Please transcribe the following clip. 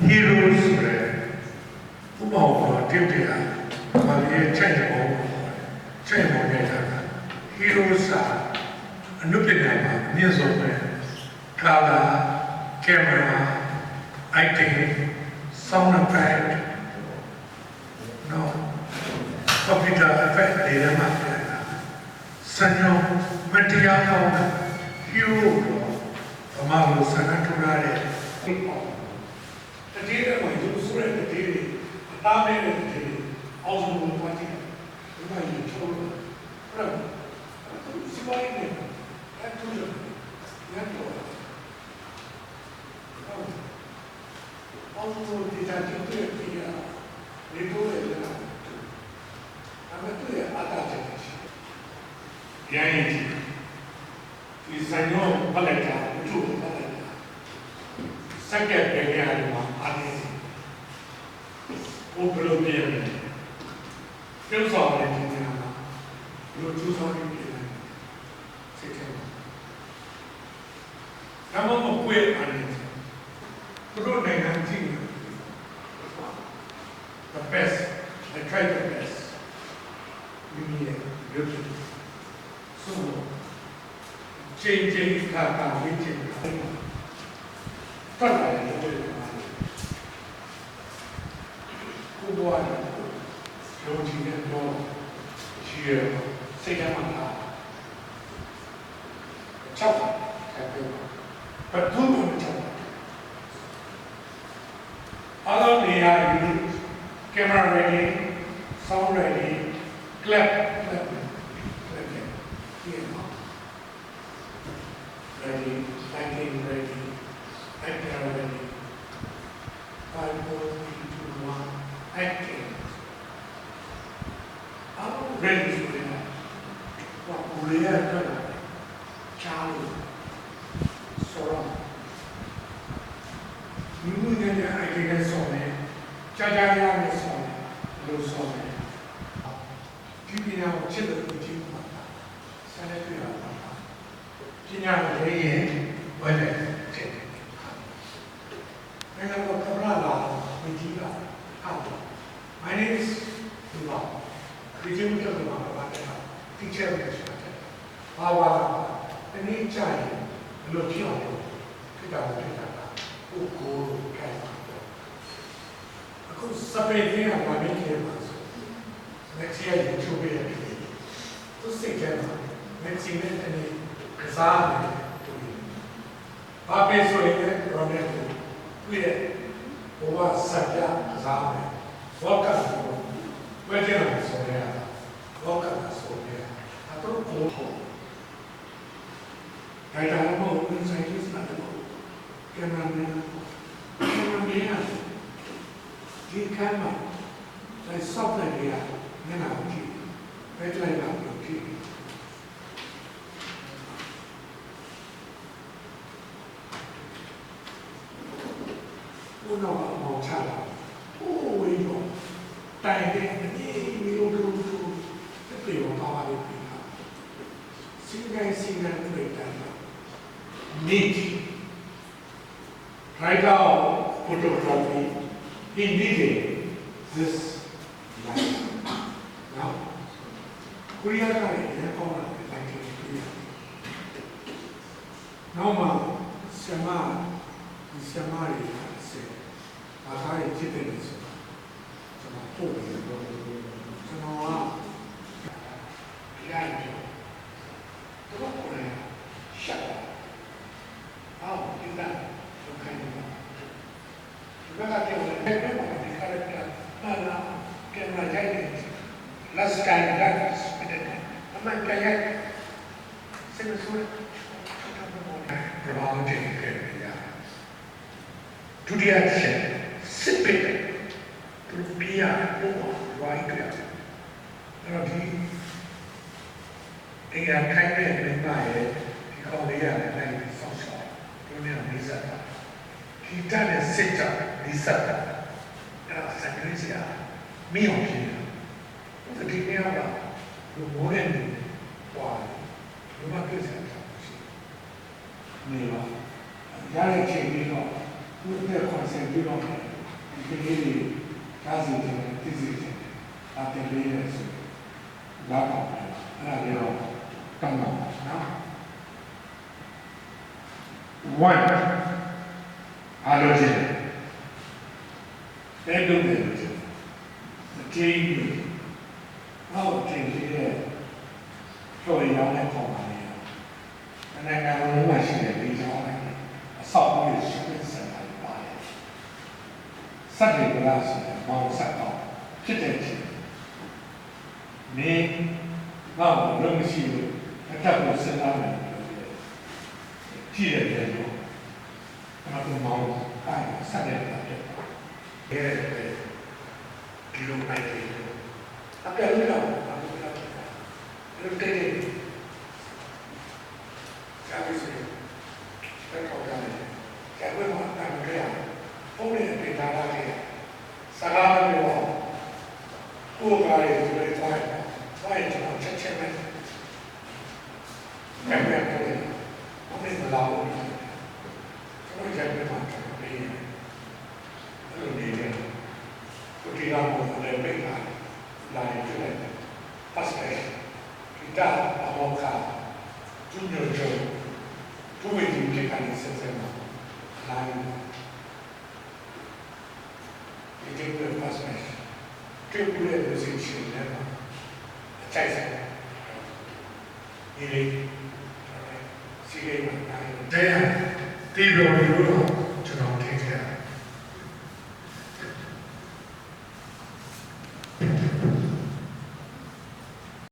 heroes ဆိုတဲ့ဥပမာတော့တင့်တယ်ဟာဒီချိန်ပေါ်နေတာ heroes အနုပညာမှာအမြင့်ဆုံးပဲ color camera acting sound effect no computer effect တွေလည်းမှာပြန်လာစံညောမတရားဟောင်း hero ဘာမှမစမ်းထူရတဲ့တတိယမှာယူဆိုတဲ့တတိယအသားမဲ့တဲ့တတိယအောင်ဆုံးကိုတွားကြည့်ဒီမှာယူချိုးလို့အဲ့ဒါစီမိုင်းနဲ့အဲ့တူရရတော့အောင်ဆုံးဒီတာကျတဲ့ပြည်ရနေတော့လေလားအမေတို့ရအတားချက်ရှိရိုင်းဒီဆိုင်ရောဖလိုက်တာတို့ဖလိုက်တာစက်ကပ်ပြန်ရတယ်မှာအားနေစီဘုဘလိုပြန်တယ်ပြုဆောင်တယ်ဒီနေ့မှာလူကျူဆောင်နေတယ်စိတ်ထဲမှာကမ္ဘာမကွေးအားနေသူတို့နိုင်ငံကြည့် the best I try the best we need it good so change kata wicin pernah kubuan jauhnya dong cia saya mana cepat tapi betul cepat alam dia ini camera ready sound ready clap ready, lighting ready, actor ready. 5, 4, 3, 2, 1, acting. I'm ready for that. What we are doing, Charlie, Sora. You will get the idea of it. Jajaya is on it. No song. Keeping our children with you. Senator. ပညာရေးရင်ဝယ်တယ်တဲ့။နိုင်ငံတော်သမ္မတလာဝန်ကြီးကဟုတ်တယ် My name is Dula. ဒီကျင်းတော်မှာပါတယ်။ teacher ပဲရှိတယ်။ဘာပါတနည်းကြရင်ဘယ်လိုဖြစ်အောင်ဖြစ်တာဖြစ်တာကိုကိုခိုင်းတာ။အခုစပယ်ကြီးကဘာမင်းကြီးပါဆို။ next year YouTube ရဲ့သူစိတ်ထဲမှာ next year နဲ့ကစားတယ်။ဘာပဲဆိုရင်လည်းရောနေတယ်။တွေ့တယ်။ဘဝဆက်ပြကစားတယ်။ဘောကဆိုဝဲကြတယ်ဆိုရတာ။ဘောကဆိုရအတော့ဘိုးဟုတ်။ဒါကြောင့်မို့ဝင်ဆိုင်ကြီးစတယ်။ကင်မရာမန်ဒီကမ်းမှာဆိုင်ဆော့တဲ့နေရာမျက်နှာကြည့်။ဘက်လိုက်ပါလို့ကြည့်။ဘုရားမောင်ချလာ။အိုးဝေးတော့တိုင်တဲ့ဒီမျိုးတို့ပြေတော့ပါပါလိမ့်မယ်။စီကိုင်းတွေ့တယ်။ Neat. Right now, photography, he needed this light. Now, Korea ka rin, yan ko na, like in Korea. Now, siyama rin kasi, bakay chitin siya. Siyama po, siyama yan siya. Tulog ko na yan. Shut up. Oh, you got it. Okay. You got it. The character. Camera guidance. Last time that was spent. I'm not going to sing a song. To the action, sip it. To be a woman, right there. They are kind of in my head. Because they are like social. He done a sit-up, Lisa. Sacrisia, me on here. The Guinea, the woman, why? You might be saying, Mila, Yari Chimino, ခုတဲ့ကွန်ဆယ်ပြီးတော့ဒီကလေးတွေကားစီတယ်သိစီတယ်အတင်လေးနဲ့ဆိုလာတော့အဲ့ဒါလေးတော့တောင်းတော့နော် one အားလုံးချင်းတဲ့လုပ်တယ်လို့ဆိုအချင်းကြီးဟောအချင်းကြီးရဲ့တော်ရောင်းတဲ့ပုံပါလေနိုင်ငံလုံးမှာရှိတဲ့ဒီကြောင်းနဲ့အဆောက်အဦတွေရှိတဲ့စံတိုင်းပါတယ်စက်တွေကလားဆိုရင်မောင်ဆက်တော့ဖြစ်တဲ့ချင်းမင်းတော့လုံးမရှိဘူးအထက်ကိုစဉ်းစားမယ်ကြည့်ရတယ်လို့အဲ့ဒါမောင်အဲ့ဆက်တဲ့တာတဲ့ဒီလိုနိုင်တယ်အပြည့်လို့တော့အဲ့ဒါတဲ့假如是在考虑呢，假如嘛，那么这样，后面对他那些，啥个的话，国家也就会也只能1000万，远远不了，后面是老的，这个假如嘛，这个没有，这个没有，不知道我们来背它，来出来，把谁，给他把我看，中间就。不会听这看你身上吗？哪有？已经不发生了，这不是就是去年嘛，再生，因为这个嘛，这样，这个比如说就能听起来。